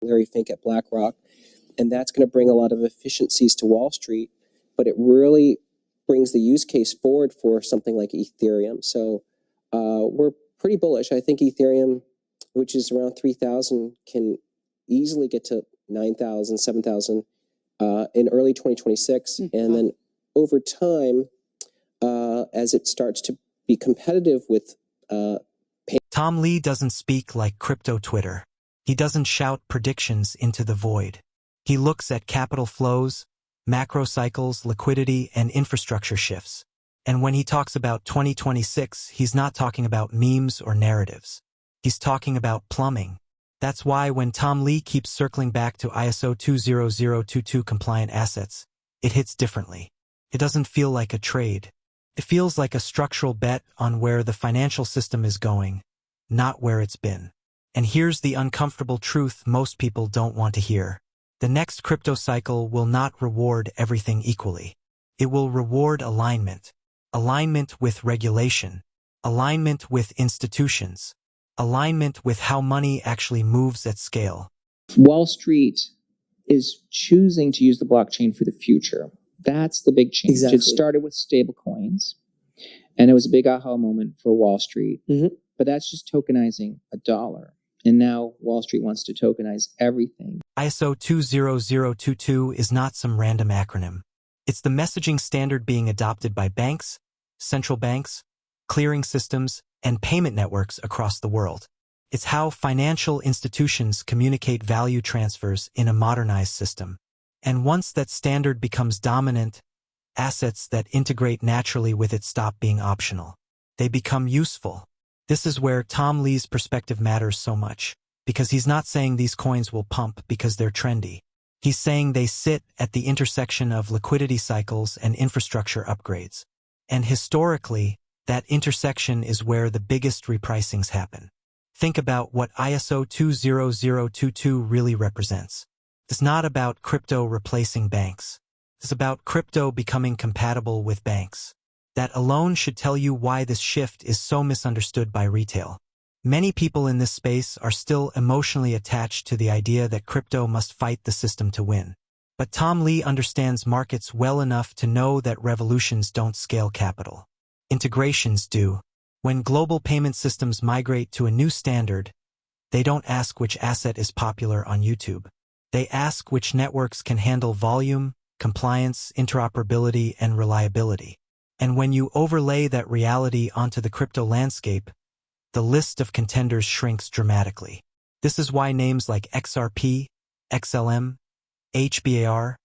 Larry Fink at BlackRock, and that's going to bring a lot of efficiencies to Wall Street, but it really brings the use case forward for something like Ethereum. So we're pretty bullish. I think Ethereum, which is around 3,000, can easily get to 9,000, 7,000 in early 2026. And then over time, as it starts to be competitive with Tom Lee doesn't speak like crypto Twitter. He doesn't shout predictions into the void. He looks at capital flows, macro cycles, liquidity, and infrastructure shifts. And when he talks about 2026, he's not talking about memes or narratives. He's talking about plumbing. That's why when Tom Lee keeps circling back to ISO 20022 compliant assets, it hits differently. It doesn't feel like a trade. It feels like a structural bet on where the financial system is going, not where it's been. And here's the uncomfortable truth most people don't want to hear. The next crypto cycle will not reward everything equally. It will reward alignment. Alignment with regulation. Alignment with institutions. Alignment with how money actually moves at scale. Wall Street is choosing to use the blockchain for the future. That's the big change. Exactly. It started with stable coins, and it was a big aha moment for Wall Street. But that's just tokenizing a dollar. And now Wall Street wants to tokenize everything. ISO 20022 is not some random acronym. It's the messaging standard being adopted by banks, central banks, clearing systems, and payment networks across the world. It's how financial institutions communicate value transfers in a modernized system. And once that standard becomes dominant, assets that integrate naturally with it stop being optional. They become useful. This is where Tom Lee's perspective matters so much, because he's not saying these coins will pump because they're trendy. He's saying they sit at the intersection of liquidity cycles and infrastructure upgrades. And historically, that intersection is where the biggest repricings happen. Think about what ISO 20022 really represents. It's not about crypto replacing banks. It's about crypto becoming compatible with banks. That alone should tell you why this shift is so misunderstood by retail. Many people in this space are still emotionally attached to the idea that crypto must fight the system to win. But Tom Lee understands markets well enough to know that revolutions don't scale capital. Integrations do. When global payment systems migrate to a new standard, they don't ask which asset is popular on YouTube. They ask which networks can handle volume, compliance, interoperability, and reliability. And when you overlay that reality onto the crypto landscape, the list of contenders shrinks dramatically. This is why names like XRP, XLM, HBAR,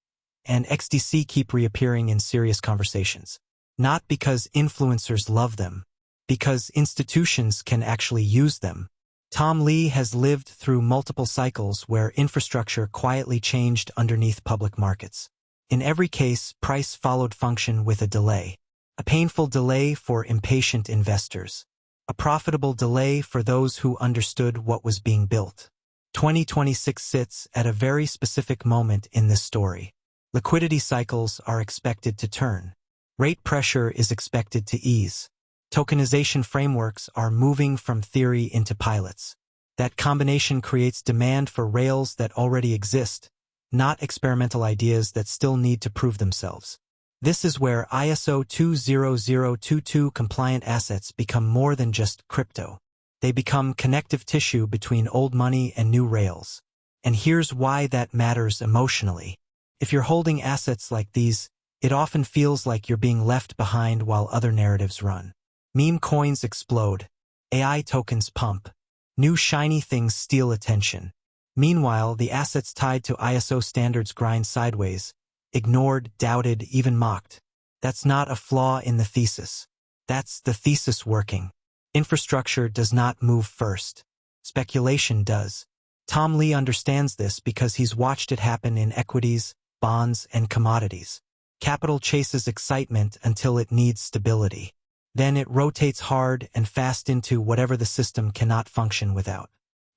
and XDC keep reappearing in serious conversations. Not because influencers love them, because institutions can actually use them. Tom Lee has lived through multiple cycles where infrastructure quietly changed underneath public markets. In every case, price followed function with a delay. A painful delay for impatient investors. A profitable delay for those who understood what was being built. 2026 sits at a very specific moment in this story. Liquidity cycles are expected to turn. Rate pressure is expected to ease. Tokenization frameworks are moving from theory into pilots. That combination creates demand for rails that already exist, not experimental ideas that still need to prove themselves. This is where ISO 20022 compliant assets become more than just crypto. They become connective tissue between old money and new rails. And here's why that matters emotionally. If you're holding assets like these, it often feels like you're being left behind while other narratives run. Meme coins explode. AI tokens pump. New shiny things steal attention. Meanwhile, the assets tied to ISO standards grind sideways. Ignored, doubted, even mocked. That's not a flaw in the thesis. That's the thesis working. Infrastructure does not move first. Speculation does. Tom Lee understands this because he's watched it happen in equities, bonds, and commodities. Capital chases excitement until it needs stability. Then it rotates hard and fast into whatever the system cannot function without.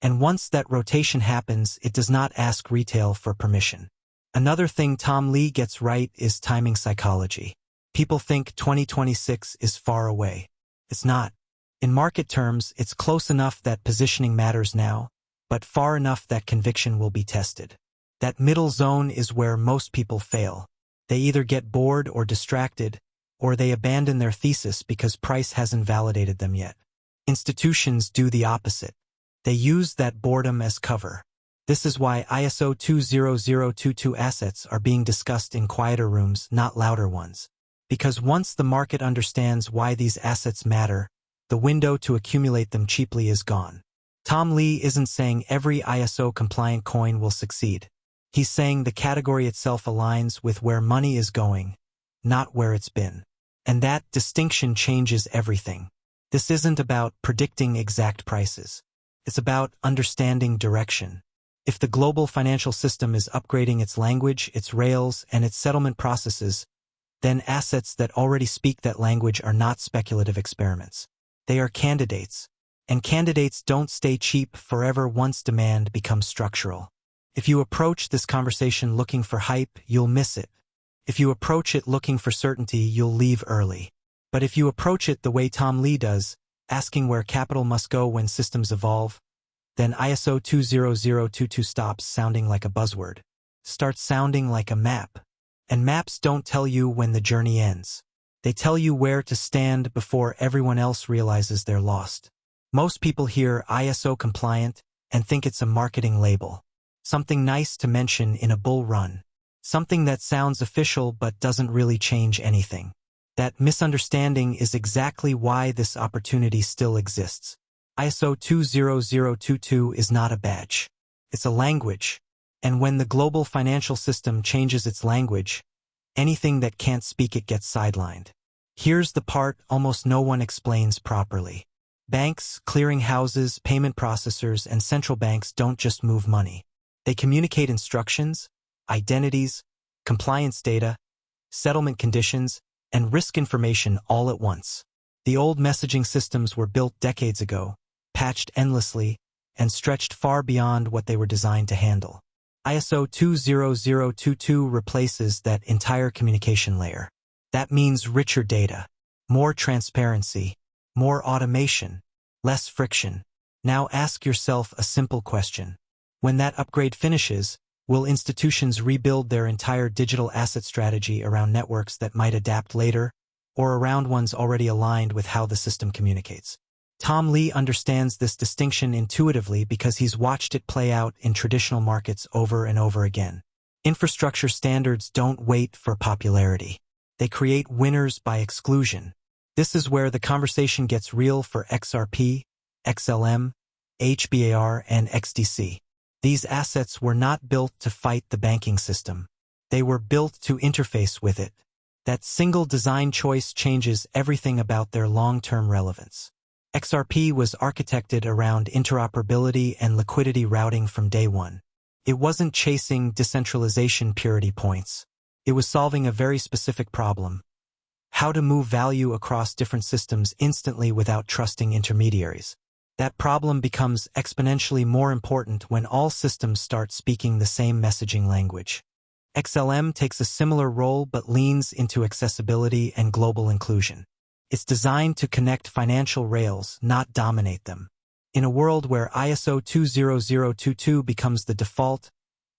And once that rotation happens, it does not ask retail for permission. Another thing Tom Lee gets right is timing psychology. People think 2026 is far away. It's not. In market terms, it's close enough that positioning matters now, but far enough that conviction will be tested. That middle zone is where most people fail. They either get bored or distracted, or they abandon their thesis because price hasn't validated them yet. Institutions do the opposite. They use that boredom as cover. This is why ISO 20022 assets are being discussed in quieter rooms, not louder ones. Because once the market understands why these assets matter, the window to accumulate them cheaply is gone. Tom Lee isn't saying every ISO-compliant coin will succeed. He's saying the category itself aligns with where money is going, not where it's been. And that distinction changes everything. This isn't about predicting exact prices. It's about understanding direction. If the global financial system is upgrading its language, its rails, and its settlement processes, then assets that already speak that language are not speculative experiments. They are candidates. And candidates don't stay cheap forever once demand becomes structural. If you approach this conversation looking for hype, you'll miss it. If you approach it looking for certainty, you'll leave early. But if you approach it the way Tom Lee does, asking where capital must go when systems evolve, then ISO 20022 stops sounding like a buzzword, starts sounding like a map. And maps don't tell you when the journey ends. They tell you where to stand before everyone else realizes they're lost. Most people hear ISO compliant and think it's a marketing label, something nice to mention in a bull run, something that sounds official but doesn't really change anything. That misunderstanding is exactly why this opportunity still exists. ISO 20022 is not a badge. It's a language. And when the global financial system changes its language, anything that can't speak it gets sidelined. Here's the part almost no one explains properly. Banks, clearing houses, payment processors, and central banks don't just move money. They communicate instructions, identities, compliance data, settlement conditions, and risk information all at once. The old messaging systems were built decades ago, patched endlessly, and stretched far beyond what they were designed to handle. ISO 20022 replaces that entire communication layer. That means richer data, more transparency, more automation, less friction. Now ask yourself a simple question. When that upgrade finishes, will institutions rebuild their entire digital asset strategy around networks that might adapt later, or around ones already aligned with how the system communicates? Tom Lee understands this distinction intuitively because he's watched it play out in traditional markets over and over again. Infrastructure standards don't wait for popularity. They create winners by exclusion. This is where the conversation gets real for XRP, XLM, HBAR, and XDC. These assets were not built to fight the banking system. They were built to interface with it. That single design choice changes everything about their long-term relevance. XRP was architected around interoperability and liquidity routing from day one. It wasn't chasing decentralization purity points. It was solving a very specific problem: how to move value across different systems instantly without trusting intermediaries. That problem becomes exponentially more important when all systems start speaking the same messaging language. XLM takes a similar role but leans into accessibility and global inclusion. It's designed to connect financial rails, not dominate them. In a world where ISO 20022 becomes the default,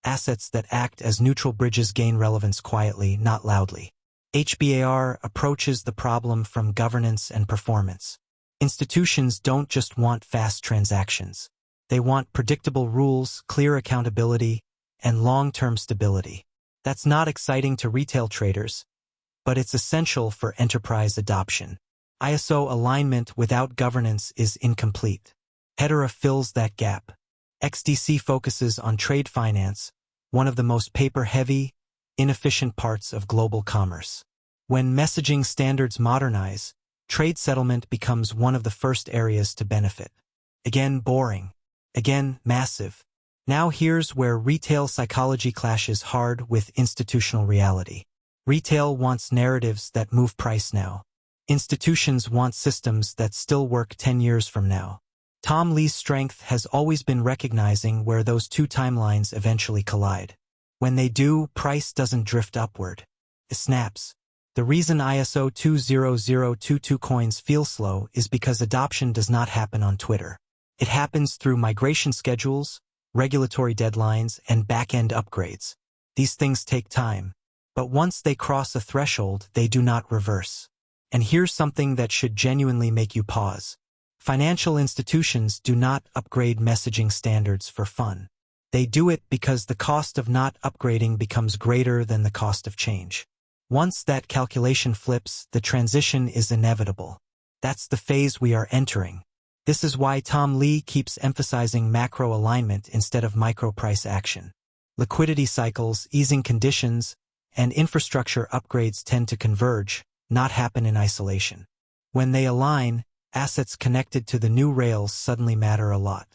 assets that act as neutral bridges gain relevance quietly, not loudly. HBAR approaches the problem from governance and performance. Institutions don't just want fast transactions. They want predictable rules, clear accountability, and long-term stability. That's not exciting to retail traders, but it's essential for enterprise adoption. ISO alignment without governance is incomplete. Hedera fills that gap. XDC focuses on trade finance, one of the most paper-heavy, inefficient parts of global commerce. When messaging standards modernize, trade settlement becomes one of the first areas to benefit. Again, boring. Again, massive. Now here's where retail psychology clashes hard with institutional reality. Retail wants narratives that move price now. Institutions want systems that still work 10 years from now. Tom Lee's strength has always been recognizing where those two timelines eventually collide. When they do, price doesn't drift upward. It snaps. The reason ISO 20022 coins feel slow is because adoption does not happen on Twitter. It happens through migration schedules, regulatory deadlines, and back-end upgrades. These things take time, but once they cross a threshold, they do not reverse. And here's something that should genuinely make you pause. Financial institutions do not upgrade messaging standards for fun. They do it because the cost of not upgrading becomes greater than the cost of change. Once that calculation flips, the transition is inevitable. That's the phase we are entering. This is why Tom Lee keeps emphasizing macro alignment instead of micro price action. Liquidity cycles, easing conditions, and infrastructure upgrades tend to converge, not happen in isolation. When they align, assets connected to the new rails suddenly matter a lot.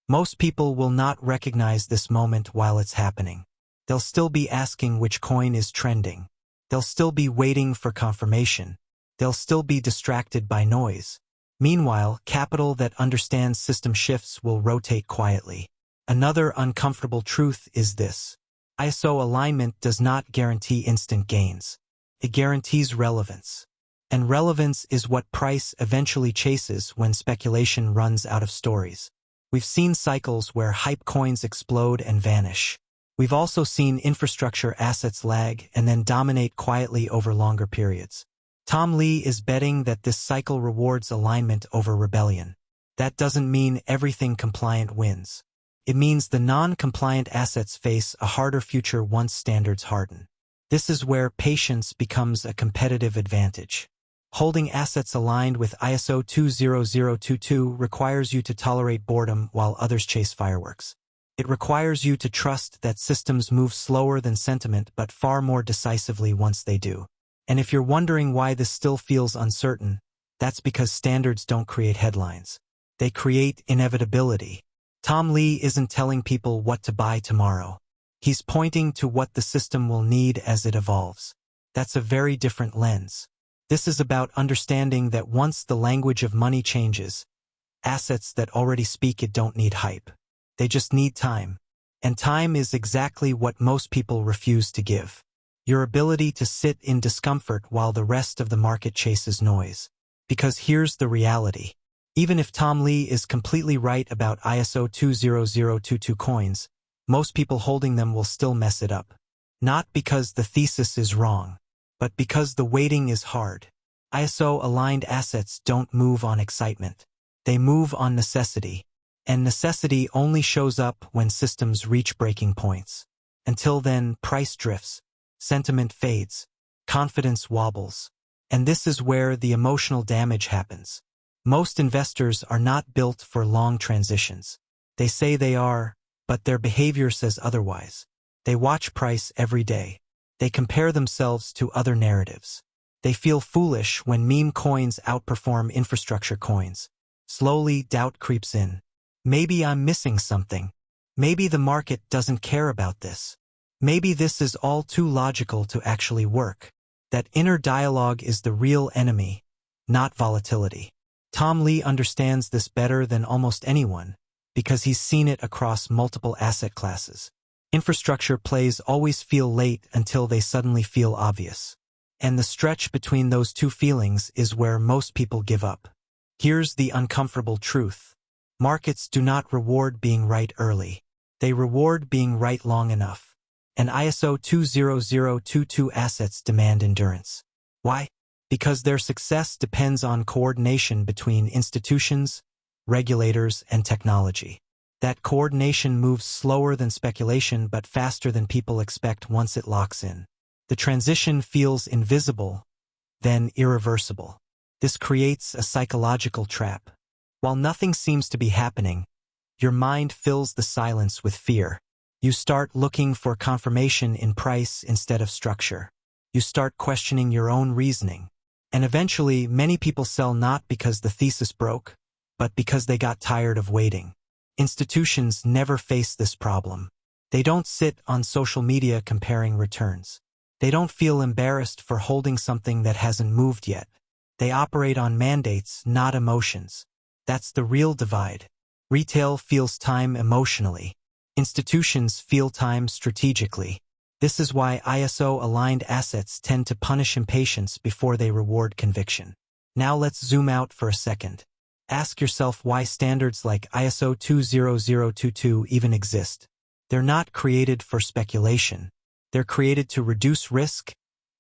Most people will not recognize this moment while it's happening. They'll still be asking which coin is trending. They'll still be waiting for confirmation. They'll still be distracted by noise. Meanwhile, capital that understands system shifts will rotate quietly. Another uncomfortable truth is this. ISO alignment does not guarantee instant gains. It guarantees relevance. And relevance is what price eventually chases when speculation runs out of stories. We've seen cycles where hype coins explode and vanish. We've also seen infrastructure assets lag and then dominate quietly over longer periods. Tom Lee is betting that this cycle rewards alignment over rebellion. That doesn't mean everything compliant wins. It means the non-compliant assets face a harder future once standards harden. This is where patience becomes a competitive advantage. Holding assets aligned with ISO 20022 requires you to tolerate boredom while others chase fireworks. It requires you to trust that systems move slower than sentiment but far more decisively once they do. And if you're wondering why this still feels uncertain, that's because standards don't create headlines. They create inevitability. Tom Lee isn't telling people what to buy tomorrow. He's pointing to what the system will need as it evolves. That's a very different lens. This is about understanding that once the language of money changes, assets that already speak it don't need hype. They just need time. And time is exactly what most people refuse to give. Your ability to sit in discomfort while the rest of the market chases noise. Because here's the reality. Even if Tom Lee is completely right about ISO 20022 coins, most people holding them will still mess it up. Not because the thesis is wrong, but because the waiting is hard. ISO-aligned assets don't move on excitement. They move on necessity. And necessity only shows up when systems reach breaking points. Until then, price drifts, sentiment fades, confidence wobbles. And this is where the emotional damage happens. Most investors are not built for long transitions. They say they are, but their behavior says otherwise. They watch price every day. They compare themselves to other narratives. They feel foolish when meme coins outperform infrastructure coins. Slowly, doubt creeps in. Maybe I'm missing something. Maybe the market doesn't care about this. Maybe this is all too logical to actually work. That inner dialogue is the real enemy, not volatility. Tom Lee understands this better than almost anyone, because he's seen it across multiple asset classes. Infrastructure plays always feel late until they suddenly feel obvious. And the stretch between those two feelings is where most people give up. Here's the uncomfortable truth. Markets do not reward being right early. They reward being right long enough. And ISO 20022 assets demand endurance. Why? Because their success depends on coordination between institutions, regulators, and technology. That coordination moves slower than speculation but faster than people expect once it locks in. The transition feels invisible, then irreversible. This creates a psychological trap. While nothing seems to be happening, your mind fills the silence with fear. You start looking for confirmation in price instead of structure. You start questioning your own reasoning. And eventually, many people sell not because the thesis broke, but because they got tired of waiting. Institutions never face this problem. They don't sit on social media comparing returns. They don't feel embarrassed for holding something that hasn't moved yet. They operate on mandates, not emotions. That's the real divide. Retail feels time emotionally. Institutions feel time strategically. This is why ISO-aligned assets tend to punish impatience before they reward conviction. Now let's zoom out for a second. Ask yourself why standards like ISO 20022 even exist. They're not created for speculation. They're created to reduce risk,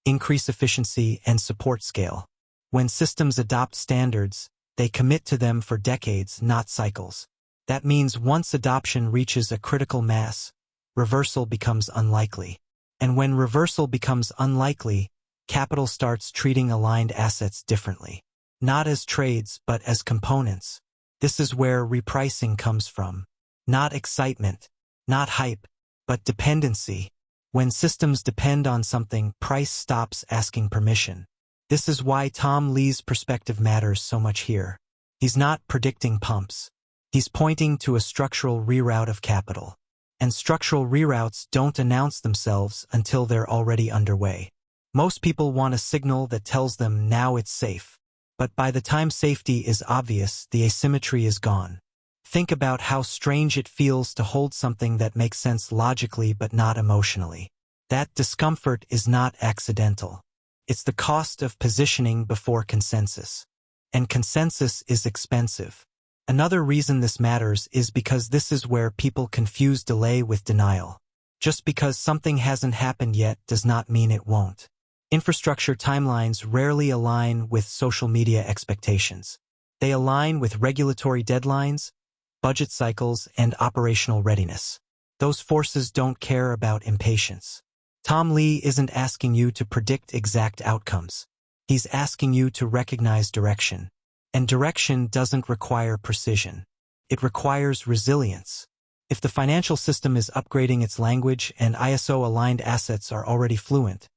increase efficiency, and support scale. When systems adopt standards, they commit to them for decades, not cycles. That means once adoption reaches a critical mass, reversal becomes unlikely. And when reversal becomes unlikely, capital starts treating aligned assets differently. Not as trades, but as components. This is where repricing comes from. Not excitement, not hype, but dependency. When systems depend on something, price stops asking permission. This is why Tom Lee's perspective matters so much here. He's not predicting pumps. He's pointing to a structural reroute of capital. And structural reroutes don't announce themselves until they're already underway. Most people want a signal that tells them now it's safe. But by the time safety is obvious, the asymmetry is gone. Think about how strange it feels to hold something that makes sense logically but not emotionally. That discomfort is not accidental. It's the cost of positioning before consensus. And consensus is expensive. Another reason this matters is because this is where people confuse delay with denial. Just because something hasn't happened yet does not mean it won't. Infrastructure timelines rarely align with social media expectations. They align with regulatory deadlines, budget cycles, and operational readiness. Those forces don't care about impatience. Tom Lee isn't asking you to predict exact outcomes. He's asking you to recognize direction. And direction doesn't require precision. It requires resilience. If the financial system is upgrading its language and ISO-aligned assets are already fluent,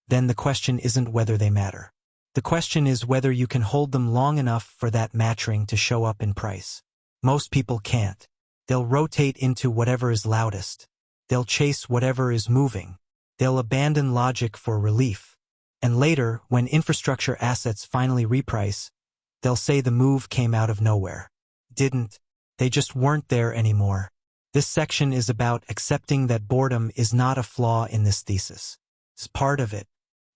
then the question isn't whether they matter. The question is whether you can hold them long enough for that matching to show up in price. Most people can't. They'll rotate into whatever is loudest. They'll chase whatever is moving. They'll abandon logic for relief. And later, when infrastructure assets finally reprice, they'll say the move came out of nowhere. Didn't. They just weren't there anymore. This section is about accepting that boredom is not a flaw in this thesis. It's part of it.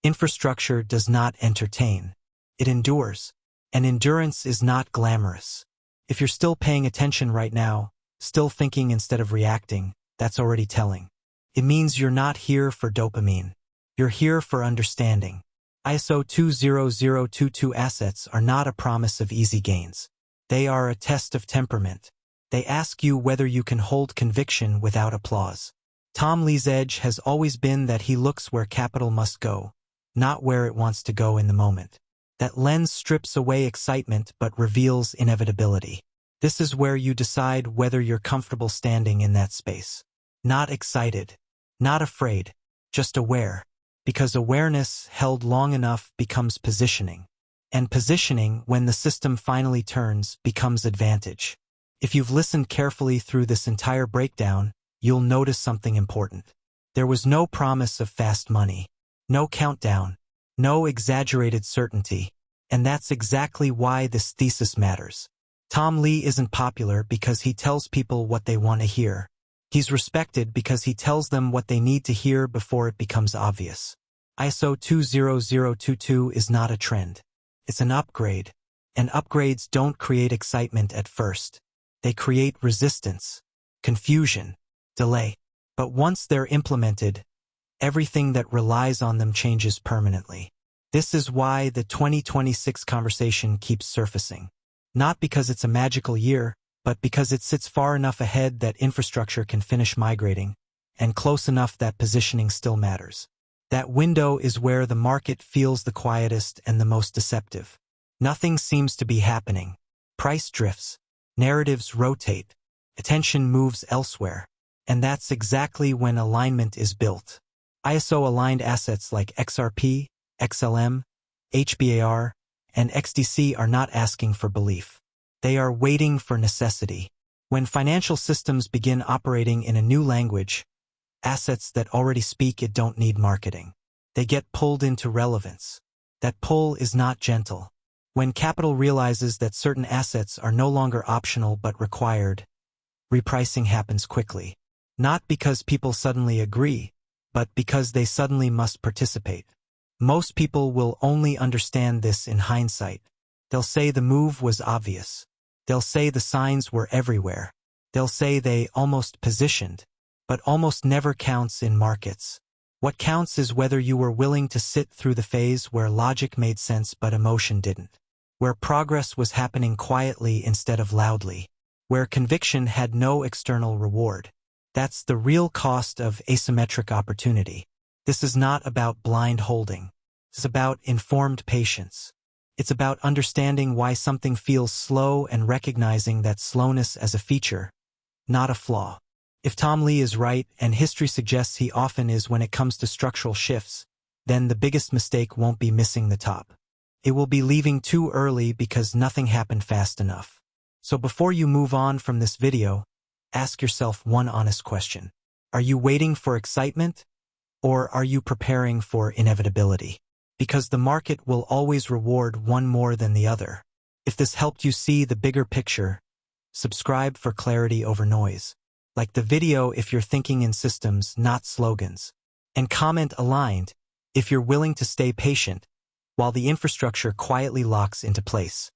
Infrastructure does not entertain. It endures. And endurance is not glamorous. If you're still paying attention right now, still thinking instead of reacting, that's already telling. It means you're not here for dopamine. You're here for understanding. ISO 20022 assets are not a promise of easy gains. They are a test of temperament. They ask you whether you can hold conviction without applause. Tom Lee's edge has always been that he looks where capital must go, not where it wants to go in the moment. That lens strips away excitement but reveals inevitability. This is where you decide whether you're comfortable standing in that space. Not excited, not afraid, just aware. Because awareness held long enough becomes positioning. And positioning, when the system finally turns, becomes advantage. If you've listened carefully through this entire breakdown, you'll notice something important. There was no promise of fast money. No countdown. No exaggerated certainty. And that's exactly why this thesis matters. Tom Lee isn't popular because he tells people what they want to hear. He's respected because he tells them what they need to hear before it becomes obvious. ISO 20022 is not a trend. It's an upgrade. And upgrades don't create excitement at first. They create resistance, confusion, delay. But once they're implemented, everything that relies on them changes permanently. This is why the 2026 conversation keeps surfacing. Not because it's a magical year, but because it sits far enough ahead that infrastructure can finish migrating, and close enough that positioning still matters. That window is where the market feels the quietest and the most deceptive. Nothing seems to be happening. Price drifts. Narratives rotate. Attention moves elsewhere. And that's exactly when alignment is built. ISO-aligned assets like XRP, XLM, HBAR, and XDC are not asking for belief. They are waiting for necessity. When financial systems begin operating in a new language, assets that already speak it don't need marketing. They get pulled into relevance. That pull is not gentle. When capital realizes that certain assets are no longer optional but required, repricing happens quickly. Not because people suddenly agree, but because they suddenly must participate. Most people will only understand this in hindsight. They'll say the move was obvious. They'll say the signs were everywhere. They'll say they almost positioned. But almost never counts in markets. What counts is whether you were willing to sit through the phase where logic made sense but emotion didn't. Where progress was happening quietly instead of loudly. Where conviction had no external reward. That's the real cost of asymmetric opportunity. This is not about blind holding. It's about informed patience. It's about understanding why something feels slow and recognizing that slowness as a feature, not a flaw. If Tom Lee is right, and history suggests he often is when it comes to structural shifts, then the biggest mistake won't be missing the top. It will be leaving too early because nothing happened fast enough. So before you move on from this video, ask yourself one honest question. Are you waiting for excitement, or are you preparing for inevitability? Because the market will always reward one more than the other. If this helped you see the bigger picture, subscribe for clarity over noise. Like the video if you're thinking in systems, not slogans. And comment aligned if you're willing to stay patient while the infrastructure quietly locks into place.